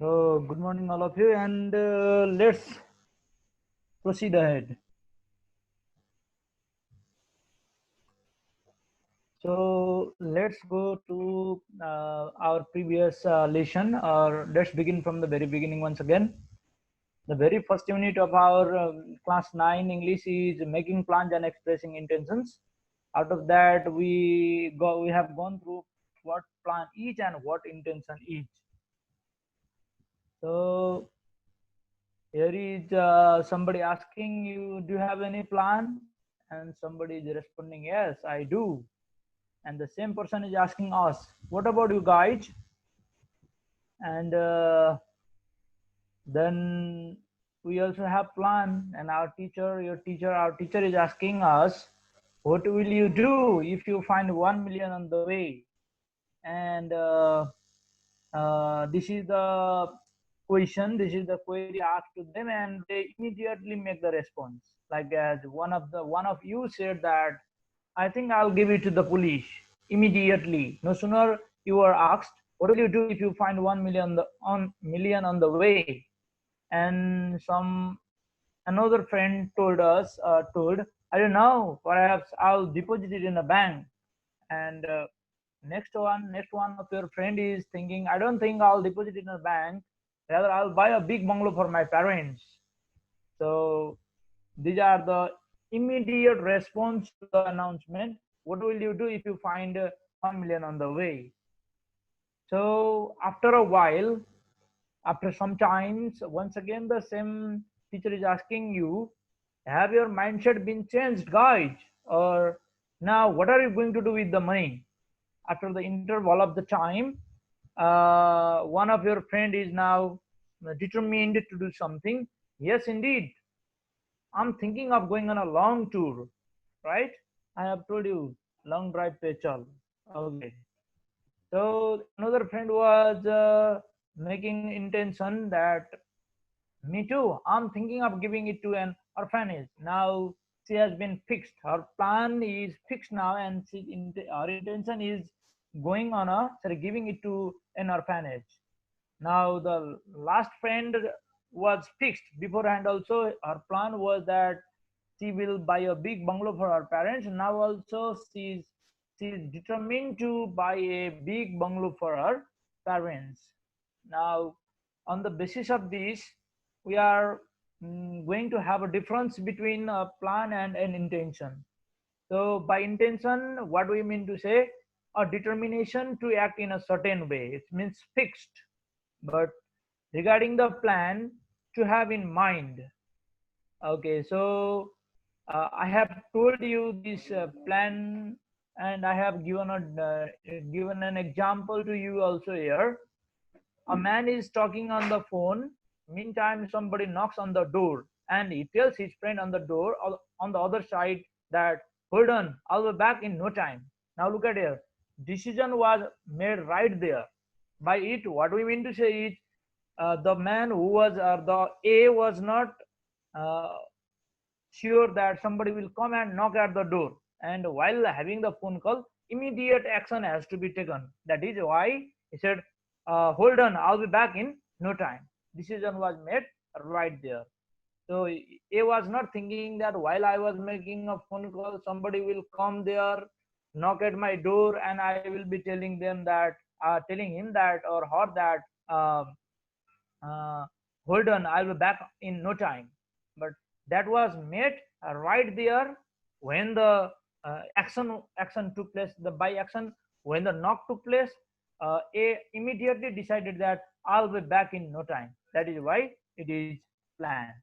So, good morning, all of you, and let's proceed ahead. So, let's go to our previous lesson, or let's begin from the very beginning once again. The very first unit of our class 9 English is making plans and expressing intentions. Out of that, we have gone through what plan is and what intention is. So, here is somebody asking you, do you have any plan? And somebody is responding, yes, I do. And the same person is asking us, what about you guys? And then we also have plan. And our teacher is asking us, what will you do if you find 1 million on the way? And this is the question, this is the query asked to them, and they immediately make the response. Like as one of you said that, I think I'll give it to the police immediately. No sooner you were asked, what will you do if you find 1 million on the way? And another friend told, I don't know, perhaps I'll deposit it in a bank. And next one of your friend is thinking, I don't think I'll deposit it in a bank, rather I'll buy a big bungalow for my parents. So these are the immediate response to the announcement, what will you do if you find 1 million on the way? So after a while, after some times, once again the same teacher is asking you, have your mindset been changed, guys? Or now what are you going to do with the money? After the interval of the time, one of your friend is now determined to do something. Yes, indeed, I'm thinking of going on a long tour, right? I have told you, long drive to Echal. Okay. So another friend was making intention that, me too, I'm thinking of giving it to an orphanage. Now she has been fixed. Her plan is fixed now, and her intention is giving it to an orphanage. Now the last friend was fixed beforehand. Also, her plan was that she will buy a big bungalow for her parents. Now also she's determined to buy a big bungalow for her parents. Now, on the basis of this, we are going to have a difference between a plan and an intention. So, by intention, what do we mean to say? A determination to act in a certain way. It means fixed. But regarding the plan, to have in mind. Okay, so I have told you this plan, and I have given an example to you also here. A man is talking on the phone. Meantime, somebody knocks on the door, and he tells his friend on the door on the other side that, hold on, I'll be back in no time. Now look at here. Decision was made right there. By it, what we mean to say is, the man who was the A was not uh, sure that somebody will come and knock at the door. And while having the phone call, immediate action has to be taken. That is why he said, hold on, I'll be back in no time. Decision was made right there. So A was not thinking that while I was making a phone call, somebody will come there, knock at my door, and I will be telling him that or her that, uh, hold on, I'll be back in no time. But that was made right there when the action took place, the by action, when the knock took place. A immediately decided that I'll be back in no time. That is why it is planned.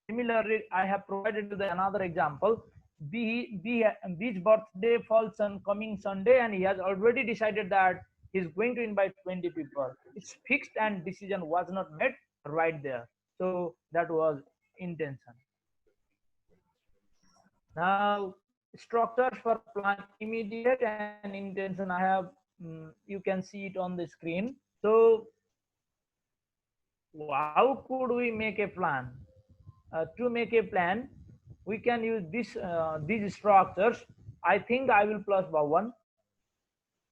Similarly, I have provided you the another example. B's birthday falls on coming Sunday, and he has already decided that he's going to invite 20 people. It's fixed, and decision was not made right there. So that was intention. Now, structures for plan, immediate and intention. I have you can see it on the screen. So how could we make a plan? To make a plan, we can use these structures. I think I will plus by one.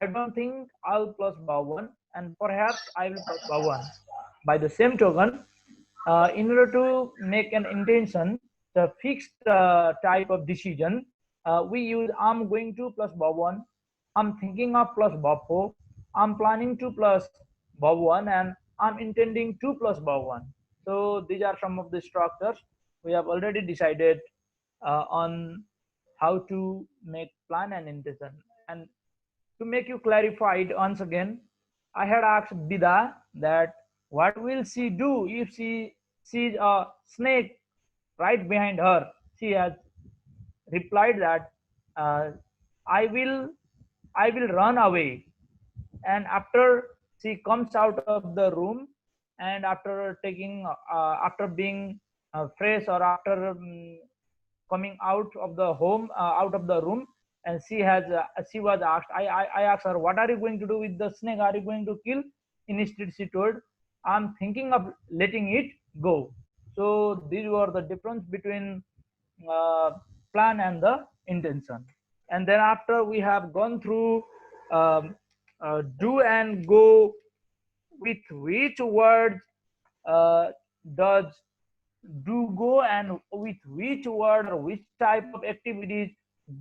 I don't think I'll plus by one, and perhaps I will plus by one. By the same token, in order to make an intention, the fixed type of decision, we use I'm going to plus Bob 1, I'm thinking of plus Bob 4, I'm planning to plus Bob 1, and I'm intending to plus Bob 1. So these are some of the structures we have already decided on how to make plan and intention. And to make you clarified once again, I had asked Bida that what will she do if she sees a snake right behind her. She has replied that uh, I will I will run away. And after she comes out of the room, and after being fresh, or after coming out of the home, out of the room, and she was asked, I asked her, what are you going to do with the snake? Are you going to kill? Instead she told, I'm thinking of letting it go. So these were the difference between uh, plan and the intention. And then after we have gone through do and go, with which word uh, does do go, and with which word or which type of activities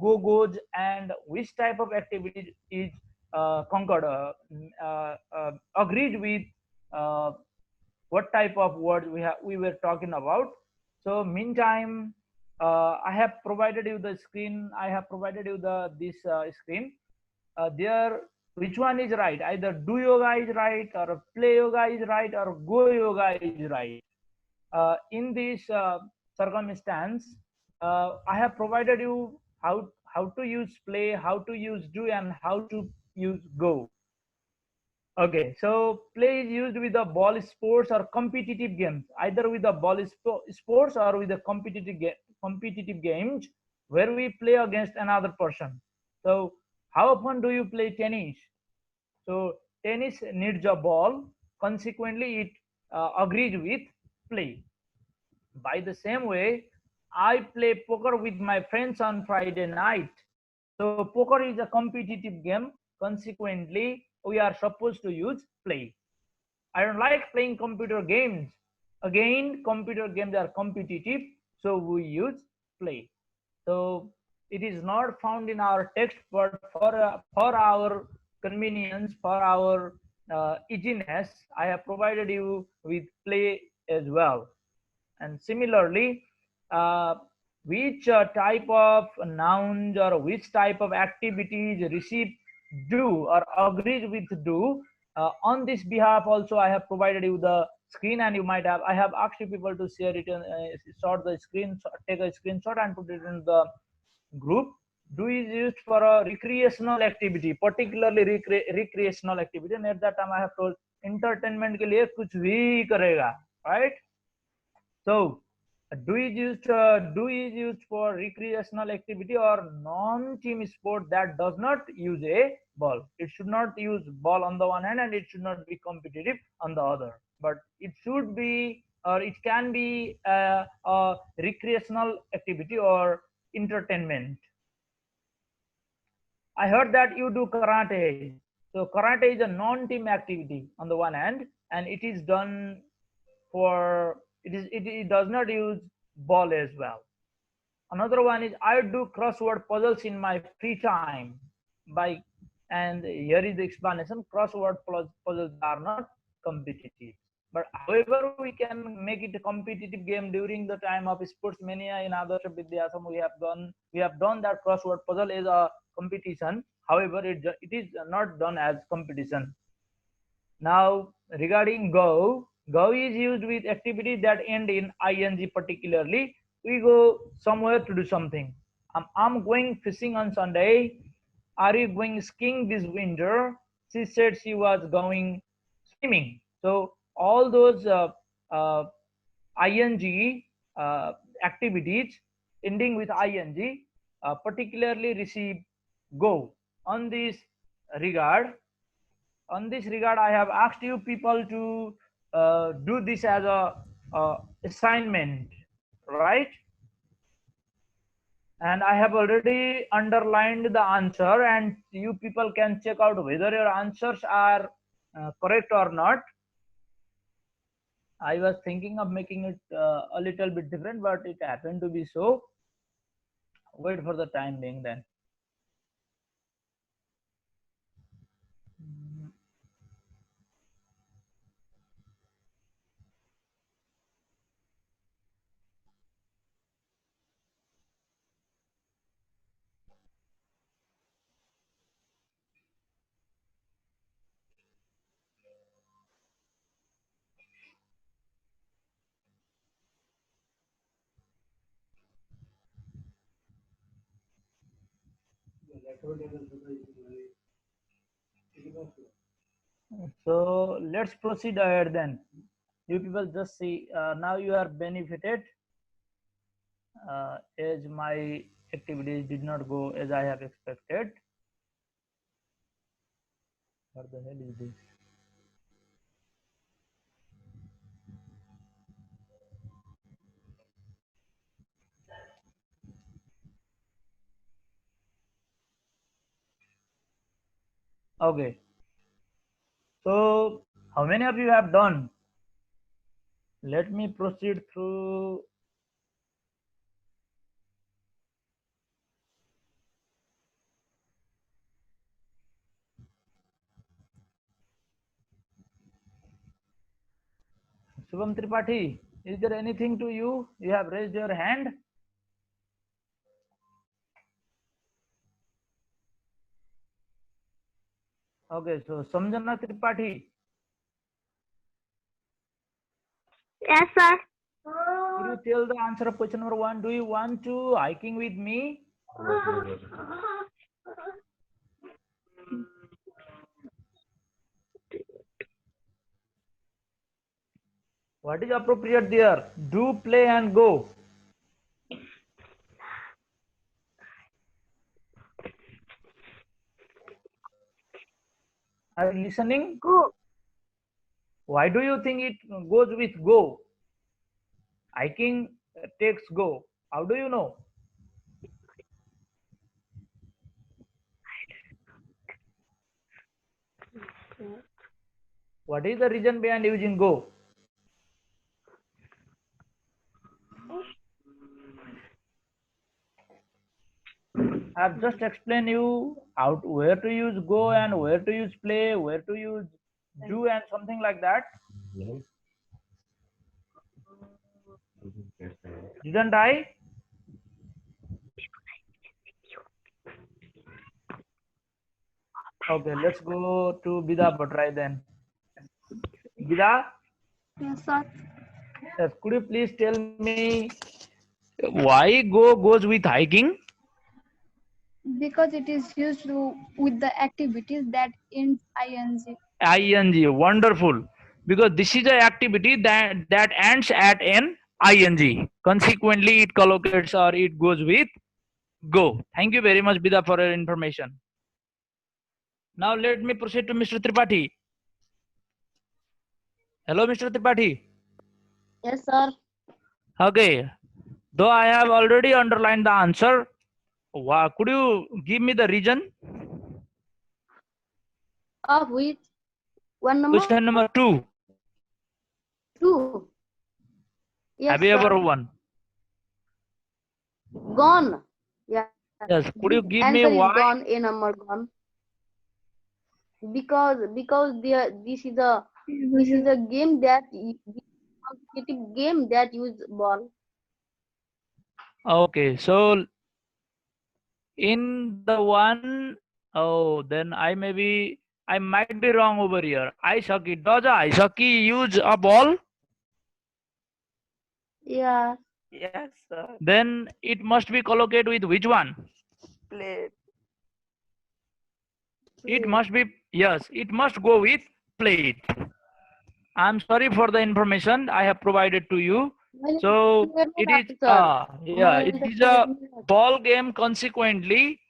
go goes, and which type of activities is conquered, agreed with uh, what type of words we were talking about. So meantime, I have provided you the screen. I have provided you the this screen. There, which one is right? Either do yoga is right, or play yoga is right, or go yoga is right. In this circumstance, I have provided you how to use play, how to use do, and how to use go. Okay, so play is used with the ball sports or competitive games, either with the ball sports or with the competitive games where we play against another person. So, how often do you play tennis? So, tennis needs a ball. Consequently, it agrees with play. By the same way, I play poker with my friends on Friday night. So poker is a competitive game. Consequently, we are supposed to use play. I don't like playing computer games. Again, computer games are competitive, so we use play. So it is not found in our text, but for our convenience, for our easiness, I have provided you with play as well. And similarly, uh, which type of nouns or which type of activities receive do or agrees with do, on this behalf also I have provided you the screen, and you might have, I have asked you people to share it and short the screen, take a screenshot and put it in the group. Do is used for a recreational activity, particularly recreational activity, and at that time I have told entertainment के लिए कुछ भी करेगा, right? So, do is used for recreational activity or non-team sport that does not use a ball. It should not use ball on the one hand, and it should not be competitive on the other. But it should be, or it can be a recreational activity or entertainment. I heard that you do karate. So karate is a non-team activity on the one hand, and it is done for it does not use ball as well. Another one is I do crossword puzzles in my free time. By and here is the explanation: crossword puzzles are not competitive. But however, we can make it a competitive game during the time of sports mania in Adarsh Vidyasam. We have done that crossword puzzle as a competition. However, it is not done as competition. Now, regarding go, go is used with activities that end in ing. Particularly, we go somewhere to do something. I'm going fishing on Sunday. Are you going skiing this winter? She said she was going swimming. So all those uh, ing activities ending with ing particularly receive go. On this regard, I have asked you people to do this as a assignment, right? And I have already underlined the answer, and you people can check out whether your answers are correct or not. I was thinking of making it a little bit different, but it happened to be so. Wait for the time being then. So let's proceed ahead then. You people just see, now you are benefited as my activities did not go as I have expected. What the hell is this? Okay. So how many of you have done? Let me proceed through. Shubham Tripathi, is there anything to you? You have raised your hand. Okay, so Samjana Tripathi, Yes, sir. could you tell the answer of question number 1? Do you want to hiking with me? What is appropriate there? Do, play, and go. Are you listening? Go. Why do you think it goes with go? Hiking takes go. How do you know? What is the reason behind using go? I have just explained you out where to use go and where to use play, where to use do and something like that. Didn't I? Okay, let's go to Bida Bhatrai then. Bida, Yes, sir. yes, could you please tell me why go goes with hiking? Because it is used with the activities that ends ing. ing, wonderful. Because this is an activity that ends at an ing. Consequently, it collocates or it goes with go. Thank you very much, Bida, for your information. Now let me proceed to Mr. Tripathi. Hello, Mr. Tripathi. Yes, sir. Okay. Though I have already underlined the answer, could you give me the region? Of which one number? Question number 2. 2. Yes, Have you sir. ever won? Gone. Yeah. Yes. Could you give me Answer is why? gone. A number gone. Because this is a game that competitive game that use ball. Okay. So in the one, oh, then I might be wrong over here. Ice hockey. Does a ice hockey use a ball? Yeah. Yes, sir. Then it must be collocated with which one? Play. It must be, yes, it must go with plate. I'm sorry for the information I have provided to you. So it is, it is a ball game. Consequently,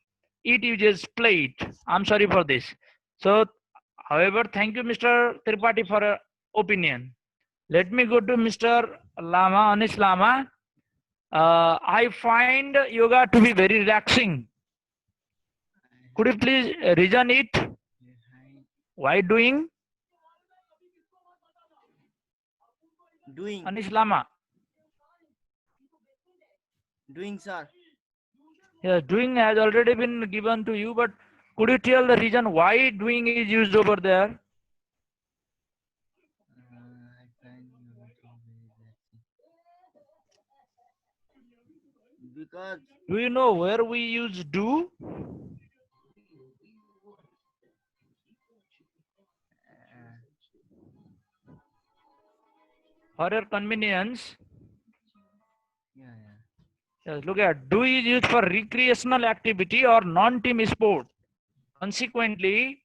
it uses plate. I'm sorry for this. So, however, thank you, Mr. Tripathi, for your opinion. Let me go to Mr. Lama, Anish Lama. I find yoga to be very relaxing. Could you please reason it? Why doing? Doing. Anish Lama. Doing, sir. Yes, doing has already been given to you, but could you tell the reason why doing is used over there? I find you very relaxing. Because Do you know where we use do? For your convenience, yeah. yes, look at do is used for recreational activity or non-team sport. Consequently,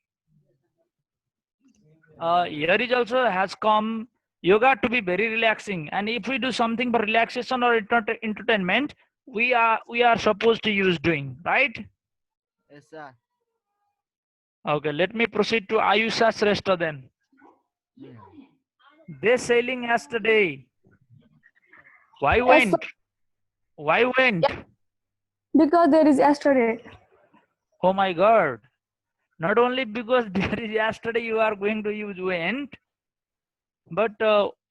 here is also has come yoga to be very relaxing, and if we do something for relaxation or entertainment, we are supposed to use doing, right? Yes, sir. Okay, let me proceed to Ayusha Shrestha then. Yeah. They sailing yesterday. Why Yes, went? Why went? because there is yesterday. Oh my God. Not only because there is yesterday you are going to use went, but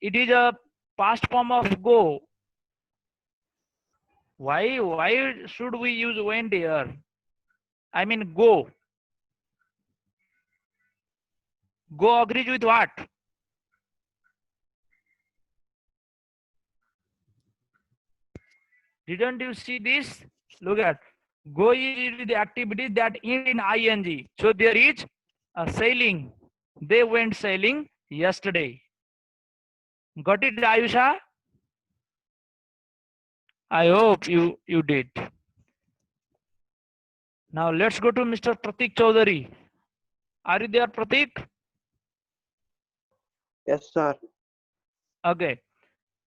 it is a past form of go. Why should we use went here? I mean go. Go agrees with what? Didn't you see this? Look at go is with the activities that end in ing. So there is a sailing. They went sailing yesterday. Got it, Ayusha? I hope you did. Now let's go to Mr. Pratik Chaudhary. Are you there, Pratik? Yes, sir. Okay.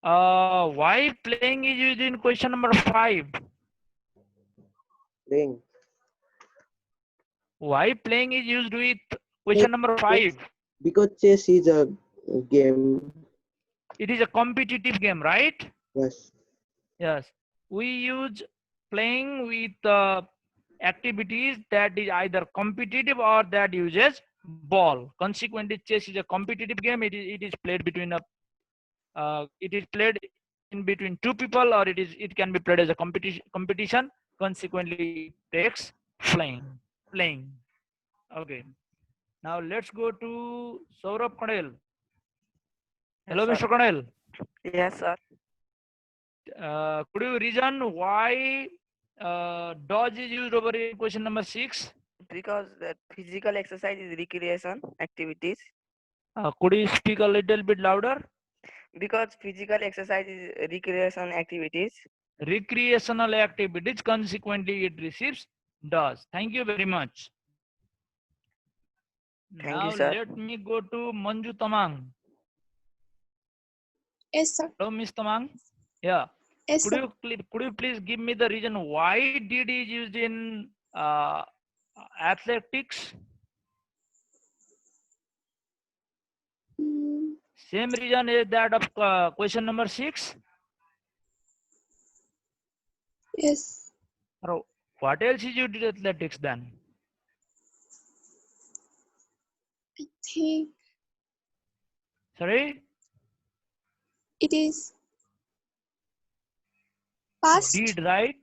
Why playing is used in question number 5? Playing. Why playing is used with question number 5? Because chess is a game. It is a competitive game, right? Yes. Yes. We use playing with activities that is either competitive or that uses ball. Consequently, chess is a competitive game. It is played between it is played in between two people, or it can be played as a competition. Consequently, it takes playing. Okay. Now let's go to Saurabh Kanel. Hello, Yes, Mr. Kanel. Yes, sir. Could you reason why dodge is used over in question number 6? Because that physical exercise is recreation activities. Could you speak a little bit louder? Because physical exercise is recreation activities. Recreational activities, consequently it receives does. Thank you very much. Thank Now you, sir. let me go to Manju Tamang. Yes, sir. Hello, Miss Tamang. Yeah. Yes, Could you please give me the reason why did is used in athletics? Same reason is that of question number 6. Yes. Or what else is used in athletics then? I think Sorry? it is past. Did, right?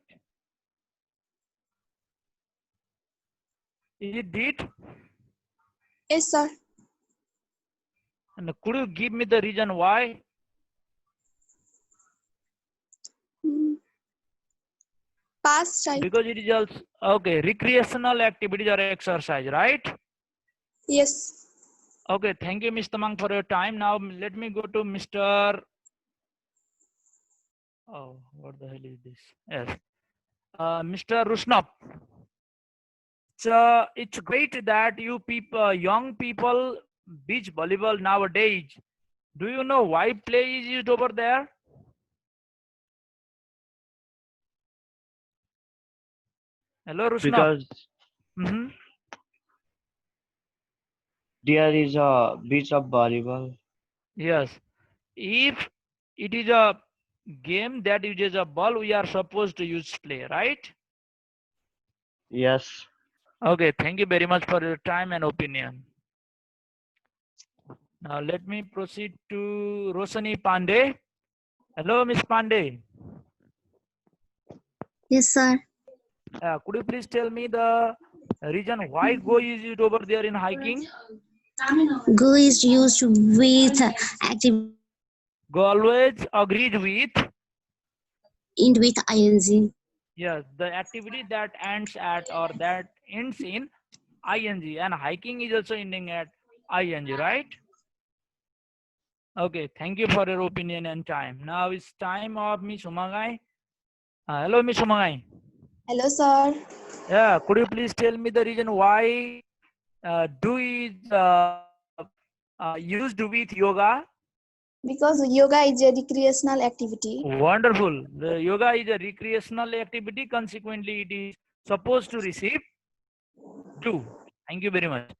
Is it did? Yes, sir. And could you give me the reason why? Past, right? Because it is also okay. Recreational activities or exercise, right? Yes. Okay, thank you, Mr. Mang, for your time. Now let me go to Mr. Oh, what the hell is this? Yes, Mr. Rusnap. It's great that you people, young people, beach volleyball nowadays. Do you know why play is used over there? Hello, Rusnap. Because there is a beach of volleyball. Yes. If it is a game that uses a ball, we are supposed to use play, right? Yes. Okay, thank you very much for your time and opinion. Now let me proceed to Rosani Pandey. Hello, Miss Pandey. Yes, sir. Could you please tell me the reason why go is used over there in hiking? Go is used with active Go always agreed with. end with ing. Yes, the activity that ends at or that ends in ing, and hiking is also ending at ing, right? Okay, thank you for your opinion and time. Now it's time of Miss Umagai. Hello, Miss Umagai. Hello, sir. Yeah, could you please tell me the reason why do is used with yoga? Because yoga is a recreational activity. Wonderful. The yoga is a recreational activity. Consequently, it is supposed to receive do. Thank you very much.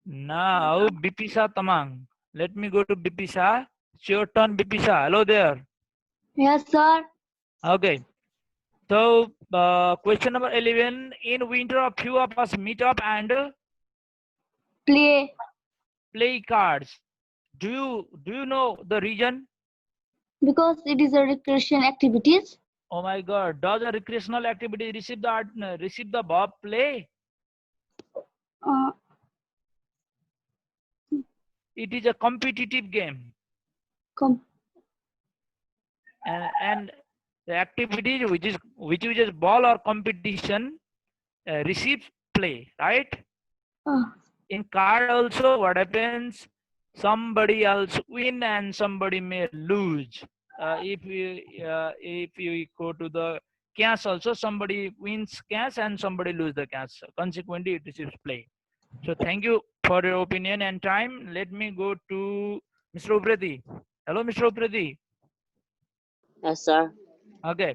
Now, Bipisa Tamang. Let me go to Bipisa. It's your turn, Bipisa. Hello there. Yes, sir. Okay. So, question number 11. In winter, a few of us meet up and Play. play cards. Do you know the reason? Because it is a recreation activities. Oh my God! Does a recreational activity receive the verb play? Uh, It is a competitive game, com- and the activity which uses ball or competition receives play, right? uh, In card also, what happens? Somebody else win and somebody may lose. If you go to the cash also, somebody wins cash and somebody lose the cash. Consequently, it receives play. So thank you for your opinion and time. Let me go to Mr. Uprati. Hello, Mr. Uprati. Yes, sir. Okay.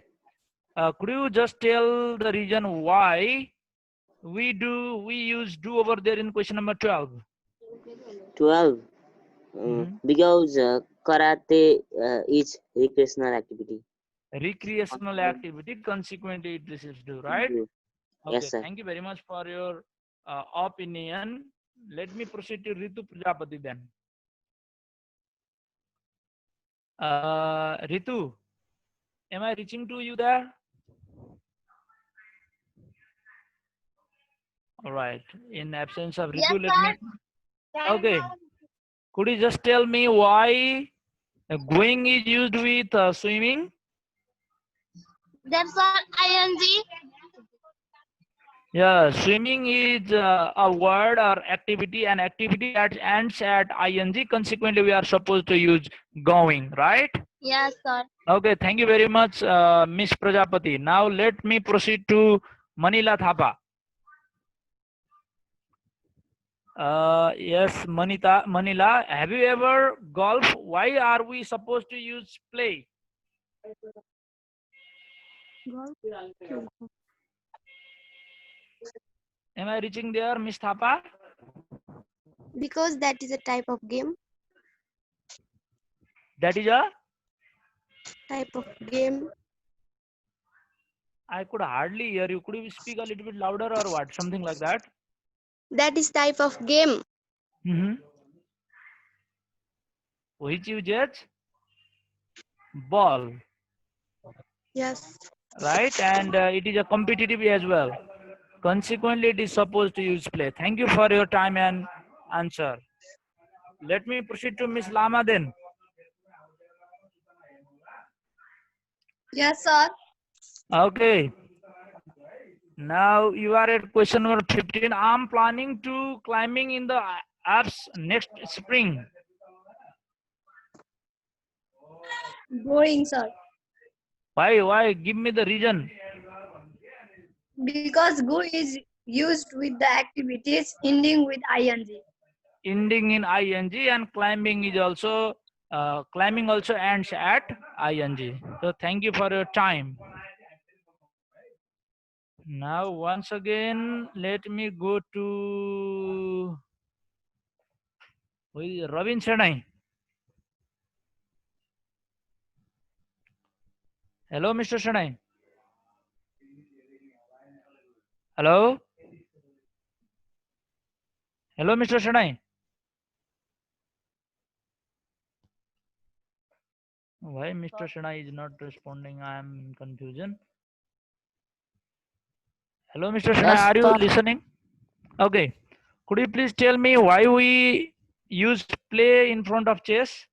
Could you just tell the reason why we use do over there in question number 12? 12. Mhm. Because karate is recreational activity. Recreational activity, consequently it receives do, right? Yes, Okay, sir. thank you very much for your opinion. Let me proceed to Ritu Prajapati then. Ritu, am I reaching to you there? All right. In absence of Ritu, let me. Okay. Could you just tell me why going is used with swimming? That's all ing. Yeah, swimming is a word or activity, an activity that ends at ing. Consequently, we are supposed to use going, right? Yes, sir. Okay, thank you very much, Miss Prajapati. Now let me proceed to Manila Thapa. Yes, Manila, have you ever golf? Why are we supposed to use play? Am I reaching there, Miss Thapa? Because that is a type of game. That is a. Type of game. I could hardly hear you. Could you speak a little bit louder or what? Something like that. That is type of game. Which you judge? Ball. Yes. Right, and it is a competitive as well. Consequently, it is supposed to use play. Thank you for your time and answer. Let me proceed to Miss Lama then. Yes, sir. Okay. Now you are at question number 15. I'm planning to climbing in the Alps next spring. Going, sir. Why? Why? Give me the reason. Because go is used with the activities ending with ing. Ending in ing, and climbing is also climbing also ends at ing. So thank you for your time. Now once again, let me go to Ravin Shanai. Hello, Mr. Shanai. Hello. Hello, Mr. Shanai. Why Mr. Shana is not responding? I am in confusion. Hello, Mr. Shana, Yes, are you sir. listening? Okay. Could you please tell me why we use play in front of chess?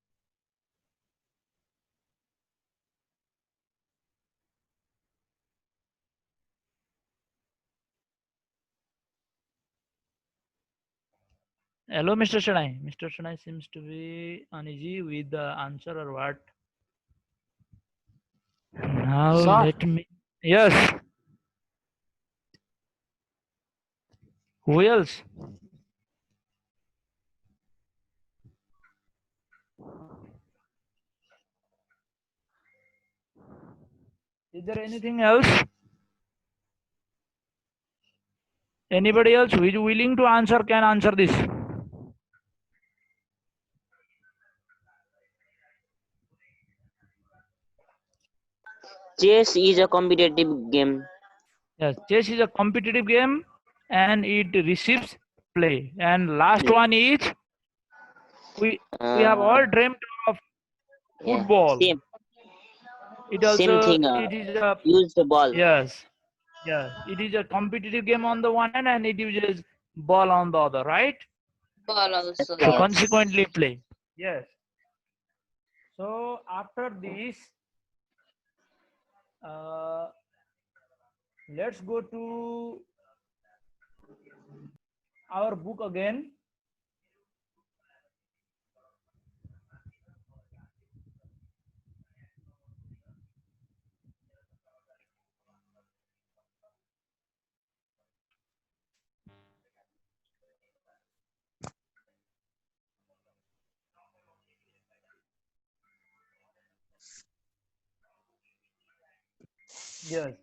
Hello, Mr. Shana. Mr. Shana seems to be uneasy with the answer or what? Now Sir. let me. Yes. Who else? Is there anything else? Anybody else who is willing to answer can answer this. Chess is a competitive game. Yes, chess is a competitive game and it receives play. And last one is we have Uh, all dreamt of yeah, football. same It same also thing. it is a Use the ball. yes, yes. It is a competitive game on the one hand and it uses ball on the other, right? Ball also. So Yes. consequently play. Yes. So after this, let's go to our book again. Yes.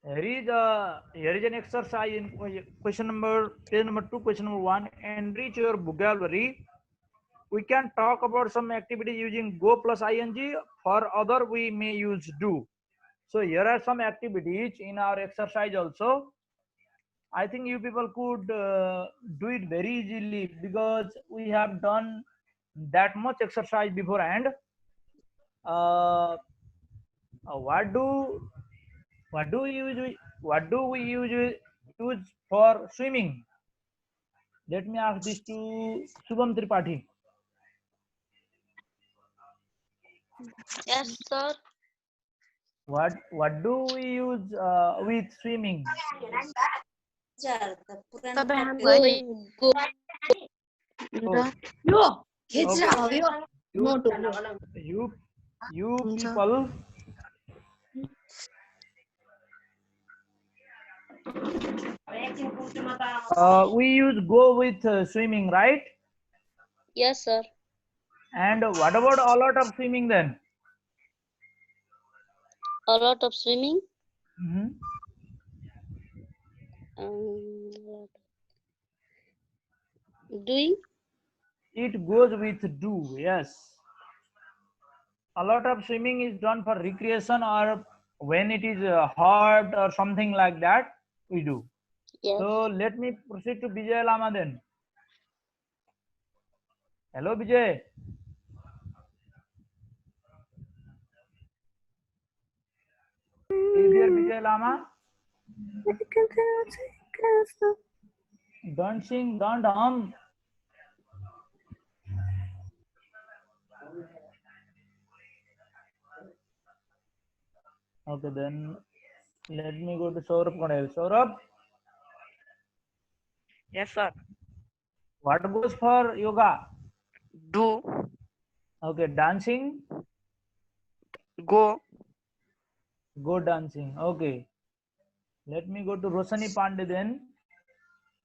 Here is an exercise in question number page number 2, question number 1. Enrich your vocabulary. We can talk about some activity using go plus ing. For other, we may use do. So here are some activities in our exercise also. I think you people could do it very easily because we have done that much exercise beforehand. What do we use for swimming? Let me ask this to Shubham Tripathi. Yes, sir. What do we use with swimming? Going, go. Oh, okay. You people we use go with swimming, right? Yes, sir. And what about a lot of swimming then? A lot of swimming. Mhm. Doing. It goes with do, yes. A lot of swimming is done for recreation or when it is hot or something like that, we do. Yes. So let me proceed to Vijay Lama then. Hello, Vijay. Is there Vijay Lama? Don't sing, don't hum. Okay, then let me go to Saurabh Kondel. Saurabh, Yes, sir. what goes for yoga? Do, Okay, dancing, go, go dancing. Okay, let me go to Rosani Pandey then.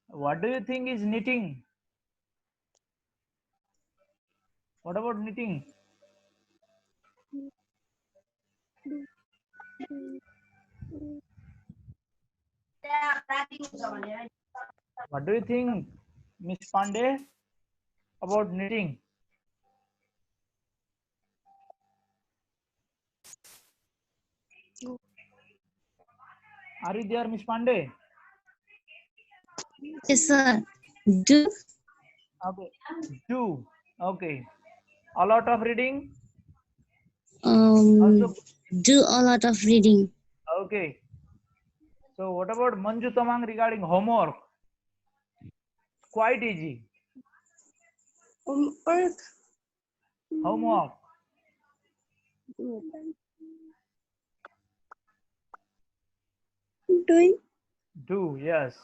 What do you think is knitting? What about knitting? What do you think, Miss Pandey, about knitting? Are you there, Miss Pandey? Yes, sir. Do. Okay, do. Okay. A lot of reading? Also, Do a lot of reading. okay. So what about Manju Tamang regarding homework? Quite easy. Homework. Homework. Doing. Do, yes.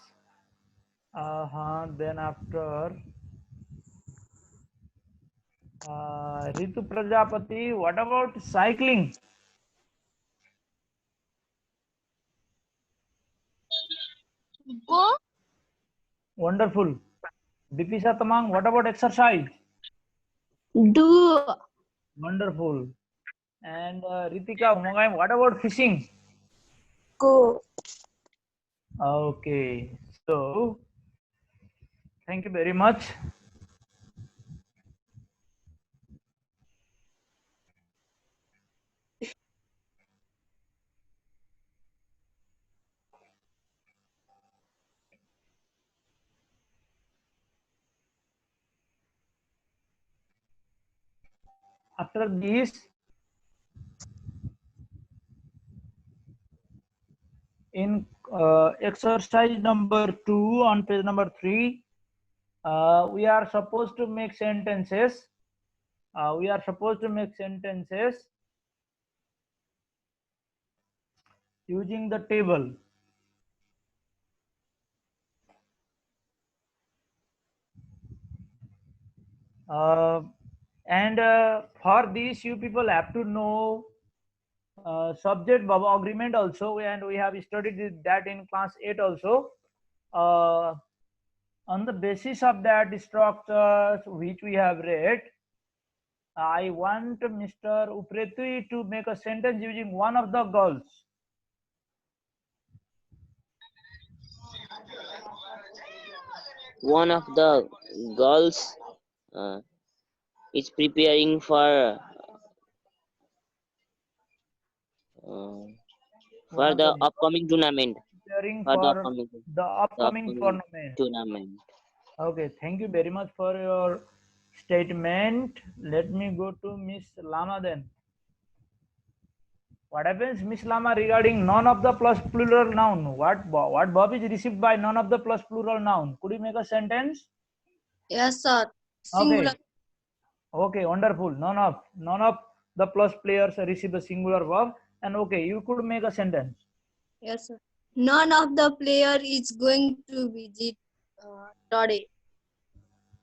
Then after Ritu Prajapati, what about cycling? Go. Wonderful. Dipisa Tamang, what about exercise? Do. Wonderful. And Ritika Umogai, what about fishing? Go. Okay. So, thank you very much. After this, in exercise number 2 on page number 3, we are supposed to make sentences. Using the table. And for this, you people have to know subject verb agreement also, and we have studied that in class 8 also. On the basis of that structures which we have read, I want Mr. Upretu to make a sentence using one of the girls. One of the girls is preparing uh, for the upcoming tournament. Preparing For the for upcoming, the upcoming upcoming tournament. tournament. Okay, thank you very much for your statement. Let me go to Miss Lama then. What happens, Miss Lama, regarding none of the plus plural noun? What verb is received by none of the plus plural noun? Could you make a sentence? Yes, sir. Singular. Okay. Okay, wonderful. None of the plus players receive a singular verb. And okay, you could make a sentence. Yes, sir. None of the player is going to visit today.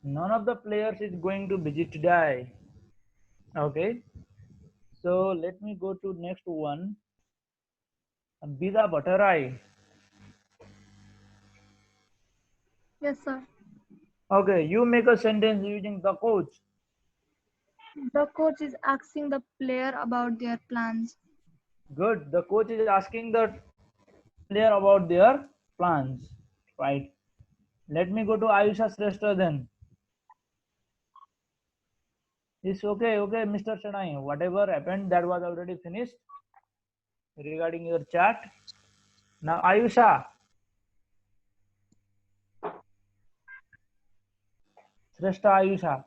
None of the players is going to visit today. Okay. So let me go to next one. Bida Bhattarai. Yes, sir. Okay, you make a sentence using the coach. The coach is asking the player about their plans. Good. The coach is asking the player about their plans. Right. Let me go to Ayusha Shrestha then. It's okay, Mr. Shanai. Whatever happened, that was already finished regarding your chat. Now, Ayusha. Shrestha Ayusha.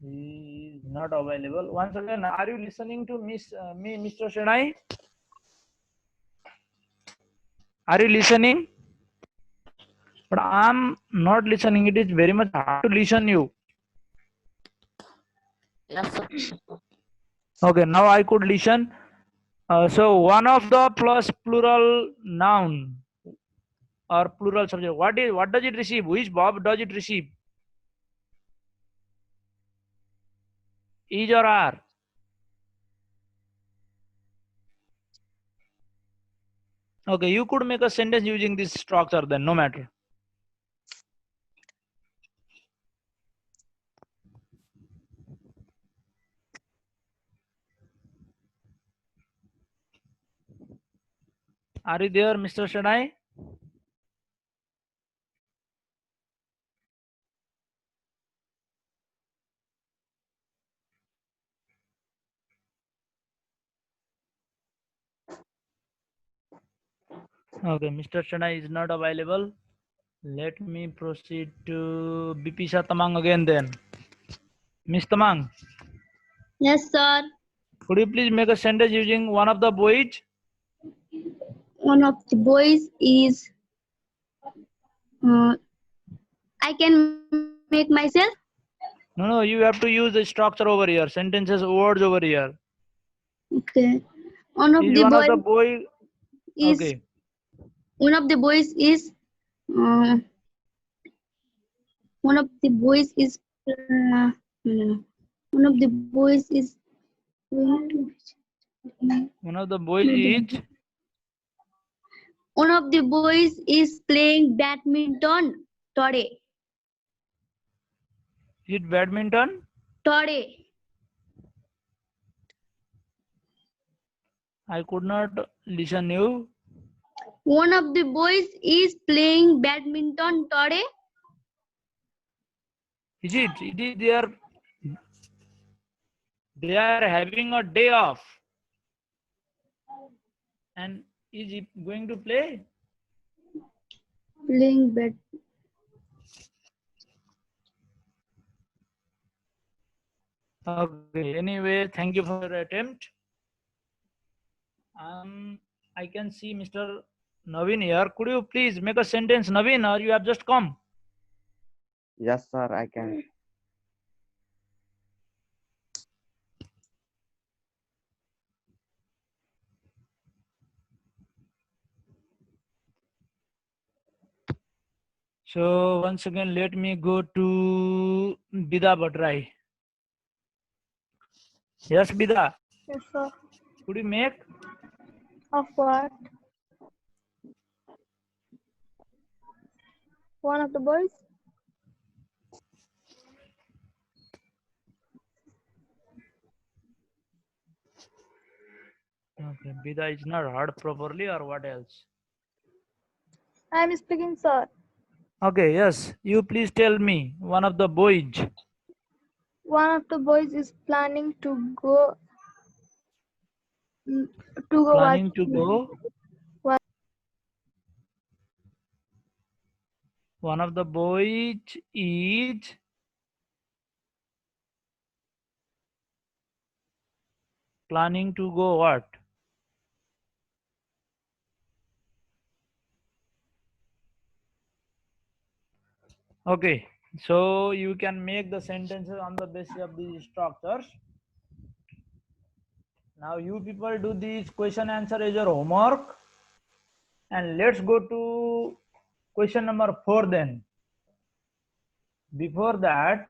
He is not available. Once again, are you listening to me, Mr. Shanai? Are you listening? But I'm not listening. It is very much hard to listen you. Yes, sir. Okay, now I could listen. So one of the plus plural noun or plural subject. What does it receive? Which verb does it receive? Is or are? Okay, you could make a sentence using this structure then, no matter. Are you there, Mr. Shadai? Okay, Mr. Shadai is not available. Let me proceed to Bipisha Tamang again then. Miss Tamang, Yes, sir. could you please make a sentence using one of the boys? One of the boys is. I can make myself. No, you have to use the structure over here, sentences, words over here. Okay. One of Is the one of the boys boy? is. Okay. One of the boys is. One of the boys is. No. One of the boys is. One of the boys is. One of the boys is playing badminton today. Is it badminton? Today. I could not listen you. One of the boys is playing badminton today. Is it? It is they are having a day off. And is he going to play? Playing bad. Okay. Anyway, thank you for your attempt. I can see Mr. Naveen here. Could you please make a sentence, Naveen, or you have just come? Yes, sir, I can. So once again, let me go to Bida Bhatrai. Yes, Bida. Yes, sir. Could you make? Of what? One of the boys? Okay, Bida is not heard properly, or what else? I am speaking, sir. Okay, yes. You please tell me one of the boys. One of the boys is planning to go. Planning to go. One of the boys is planning to go what? Okay, so you can make the sentences on the basis of these structures. Now you people do this question answer as your homework. And let's go to question number 4 then. Before that,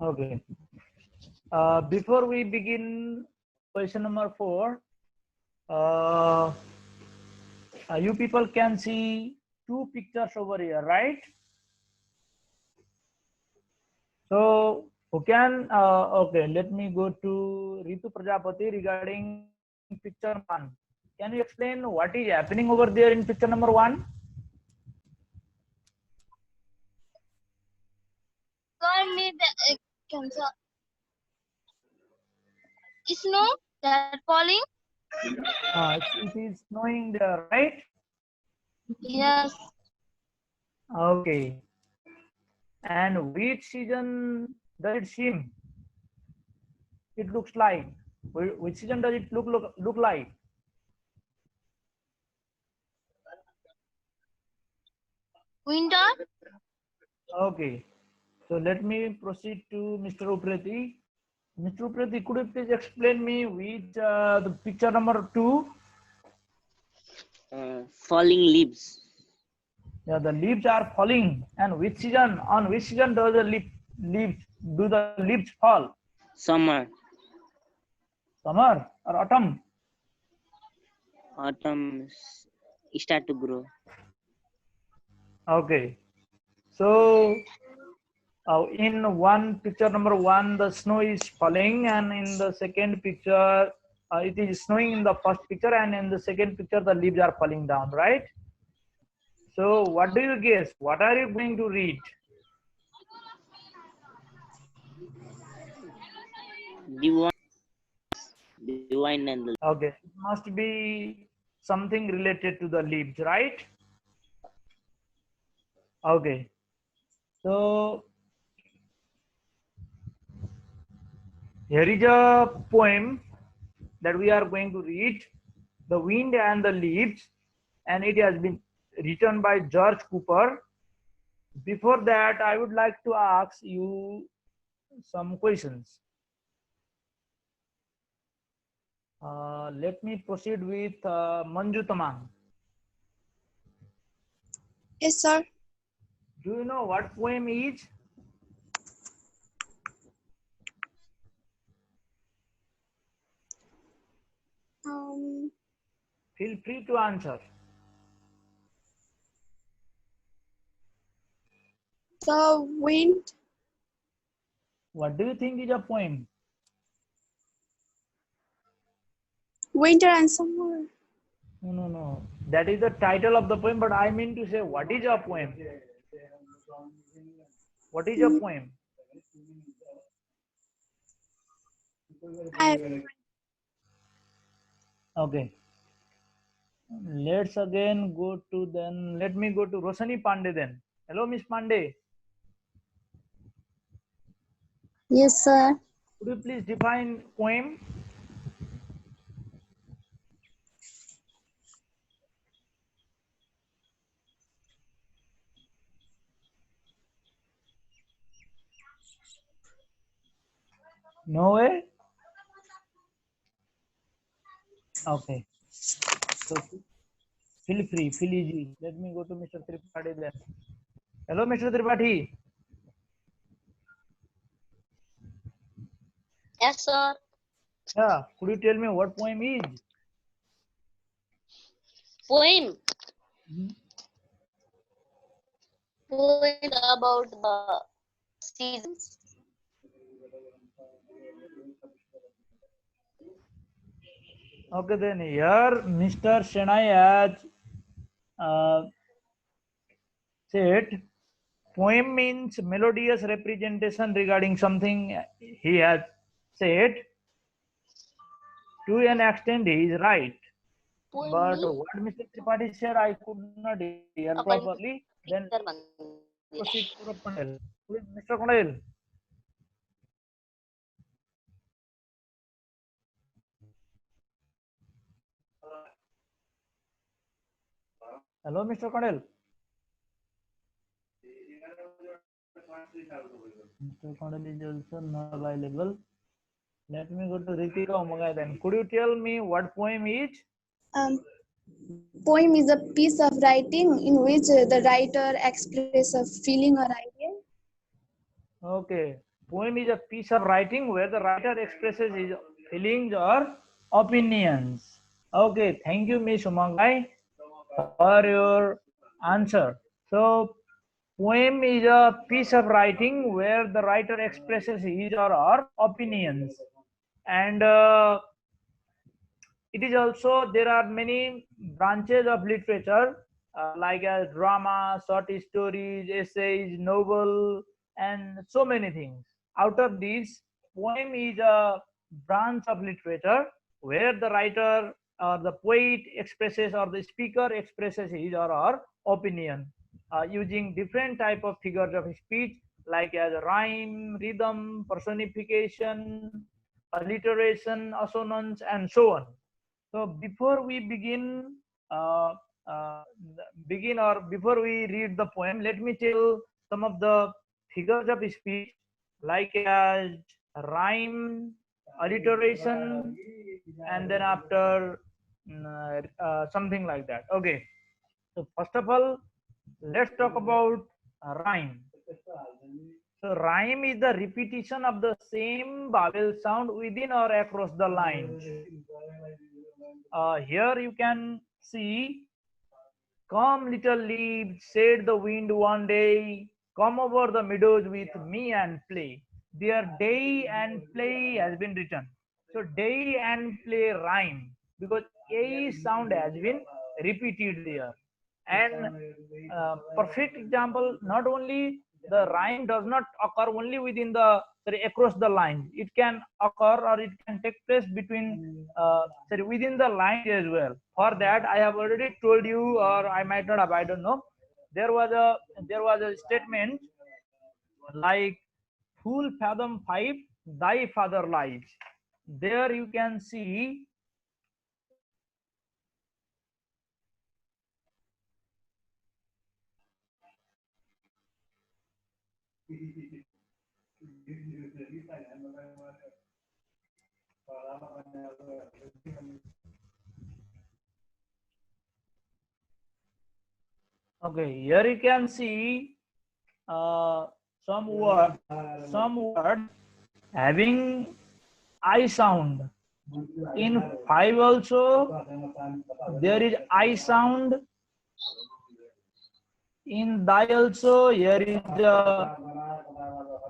okay. Before we begin question number 4, you people can see 2 pictures over here, right? So who can, okay, let me go to Ritu Prajapati regarding picture 1. Can you explain what is happening over there in picture number 1? Snow that falling? It is snowing there, right? Yes. Okay. And which season does it seem? It looks like. Which season does it look like? Winter? Okay. So let me proceed to Mr. Uprati. Mr. Uprati, could you please explain me which the picture number 2? Falling leaves. Yeah, the leaves are falling. And which season? On which season does the leaves fall? Summer, Summer or autumn? autumn start to grow. Okay. So in one picture number one, the snow is falling, and in the second picture, it is snowing in the first picture, and in the second picture, the leaves are falling down, right? So what do you guess? What are you going to read? Divine, divine and the Okay, it must be something related to the leaves, right? Okay, so here is a poem that we are going to read, The Wind and the Leaves, and it has been written by George Cooper. Before that, I would like to ask you some questions. Let me proceed with Manju Tamang. Yes, sir. Do you know what poem is? Feel free to answer. The wind. What do you think is a poem? Winter and summer. No. That is the title of the poem, but I mean to say, what is a poem? What is a poem? Okay. Let's again go to then. Let me go to Rosani Pandey then. Hello, Miss Pandey. Yes, sir. Could you please define poem? No way? Okay. So feel free, feel easy. Let me go to Mr. Tripathi then. Hello, Mr. Tripathi. Yes, sir. Yeah, could you tell me what poem is? Poem. Poem about the seasons. Okay, then here Mr. Shenai has said poem means melodious representation regarding something he has said. To an extent, he is right. Poem But means what Mr. Tripathi said, I could not hear properly. Then proceed to Kondel. Mr. Kondel. Hello, Mr. Kondel. Mr. Kondel is also not available. Let me go to Ritika Omagai then. Could you tell me what poem is? Poem is a piece of writing in which the writer expresses a feeling or idea. Okay. Poem is a piece of writing where the writer expresses his feelings or opinions. Okay. Thank you, Miss Umangai, for your answer. So, poem is a piece of writing where the writer expresses his or her opinions. And it is also, there are many branches of literature like drama, short stories, essays, novel, and so many things. Out of these, poem is a branch of literature where the writer or the poet expresses or the speaker expresses his or her opinion using different type of figures of speech like as rhyme, rhythm, personification, alliteration, assonance, and so on. So before we uh, uh, begin or before we read the poem, let me tell some of the figures of speech like as rhyme, alliteration, and then after something like that. Okay. So first of all, let's talk about rhyme. So rhyme is the repetition of the same vowel sound within or across the lines. Here you can see, come little leaves, said the wind one day, come over the meadows with me and play. There day and play has been written. So day and play rhyme because a sound has been repeated there. And perfect example, not only the rhyme does not occur only within the, sorry, across the line. It can occur or it can take place between sorry, within the line as well. For that I have already told you, or I might not have, I don't know. There was a statement like, full fathom 5 thy father lies. There you can see, okay, here you can see some word having I sound. In 5 also there is I sound. In thy also here is the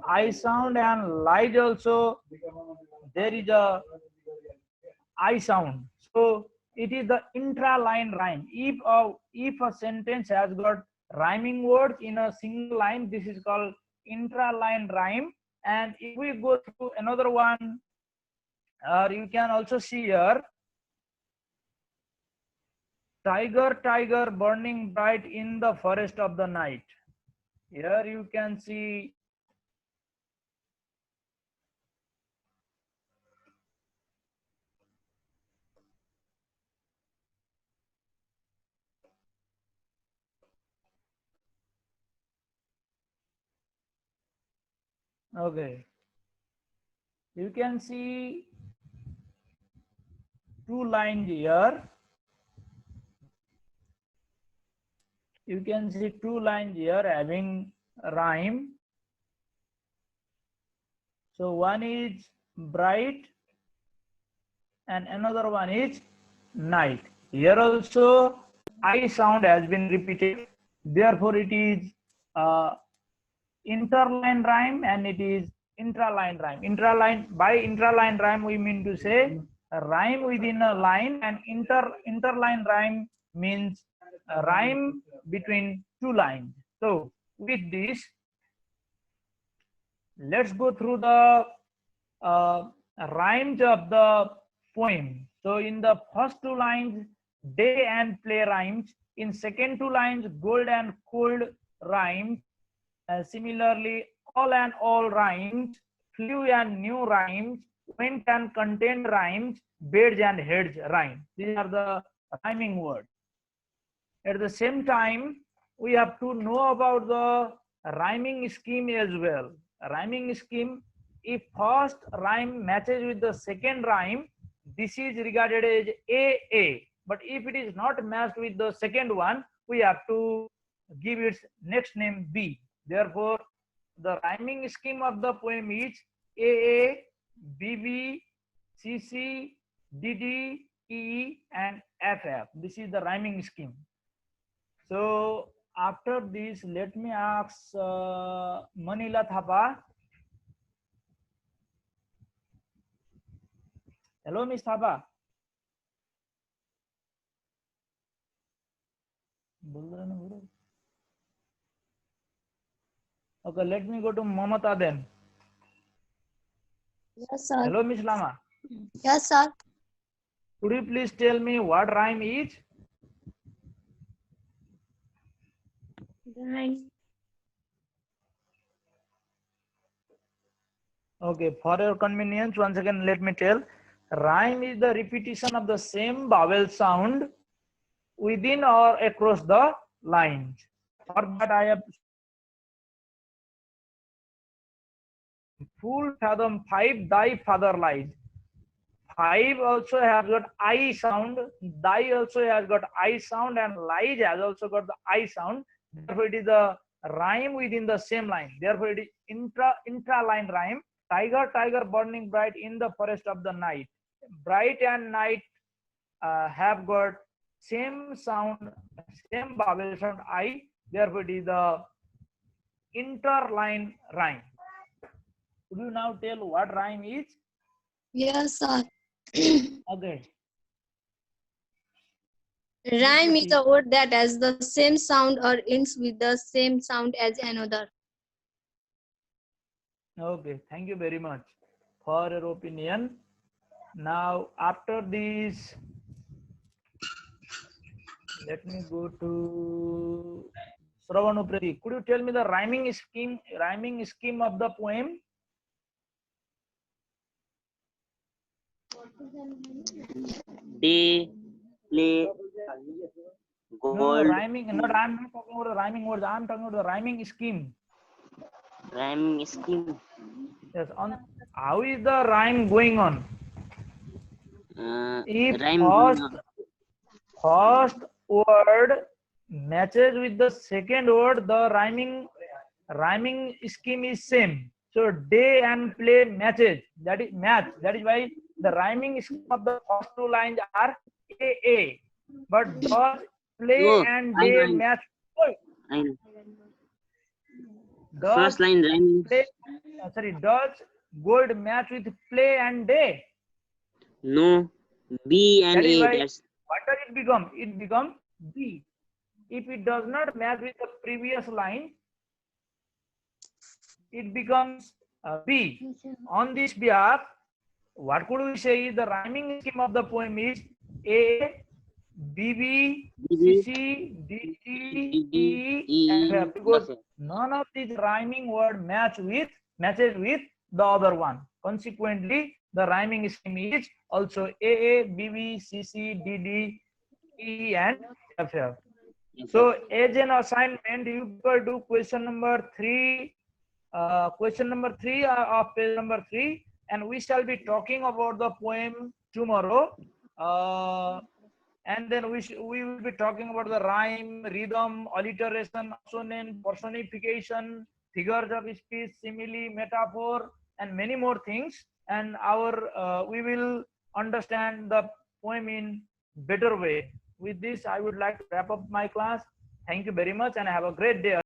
I sound, and lies also there is a I sound. So it is the intra-line rhyme. If a sentence has got rhyming words in a single line, this is called intra-line rhyme. And if we go through another one, you can also see here, tiger, tiger, burning bright in the forest of the night. Here you can see, okay, you can see two lines here. You can see two lines here having rhyme. So one is bright and another one is night. Here also I sound has been repeated. Therefore it is interline rhyme and it is intraline rhyme. By intraline rhyme we mean to say a rhyme within a line, and interline rhyme means a rhyme between two lines. So with this, let's go through the rhymes of the poem. So in the first two lines, day and play rhymes. In second two lines, gold and cold rhymes. Similarly, all and all rhymes, flew and new rhymes, went and contained rhymes, beds and heads rhyme. These are the rhyming words. At the same time, we have to know about the rhyming scheme as well. Rhyming scheme, if first rhyme matches with the second rhyme, this is regarded as AA. But if it is not matched with the second one, we have to give its next name B. Therefore, the rhyming scheme of the poem is AA, BB, CC, DD, E, and FF. This is the rhyming scheme. So after this, let me ask Manila Thapa. Hello, Miss Thapa. Okay, let me go to Mamata then. Yes, sir. Hello, Miss Lama. Yes, sir. Could you please tell me what rhyme is? Okay, for your convenience, once again, let me tell. Rhyme is the repetition of the same vowel sound within or across the lines. For that, I have full fathom 5 thy father lies. 5 also has got I sound, thy also has got I sound, and lies has also got the I sound. Therefore, it is the rhyme within the same line. Therefore, it is intra-line rhyme. Tiger, tiger, burning bright in the forest of the night. Bright and night have got same sound, same vowel sound I. Therefore, it is the interline rhyme. Could you now tell what rhyme is? Yes, sir. Okay. Rhyme is a word that has the same sound or ends with the same sound as another. Okay, thank you very much for your opinion. Now, after this, let me go to Sravanuprati. Could you tell me the rhyming scheme of the poem? They play No, gold. rhyming. Not. I'm not talking about the rhyming words. I'm talking about the rhyming scheme. Rhyming scheme. Yes. On how is the rhyme going on? If Rhyme. first word matches with the second word, the rhyming scheme is same. So day and play matches. That is match. That is why the rhyming scheme of the first two lines are AA. But does play No, and I day know. match? I know. Does First line rhyme. play, does gold match with play and day? No. B and That is A. why That's what does it become? It becomes B. If it does not match with the previous line, it becomes B. On this behalf, what could we say? The rhyming scheme of the poem is A, B, B, C, C, D, D, E, and F, because none of these rhyming word matches with the other one. Consequently, the rhyming scheme is also A, B, B, C, C, D, D, E, and F. So, as an assignment, you people do question number 3 of page number 3, and we shall be talking about the poem tomorrow. And then we will be talking about the rhyme, rhythm, alliteration, assonance, personification, figures of speech, simile, metaphor, and many more things. And we will understand the poem in better way. With this, I would like to wrap up my class. Thank you very much, and have a great day.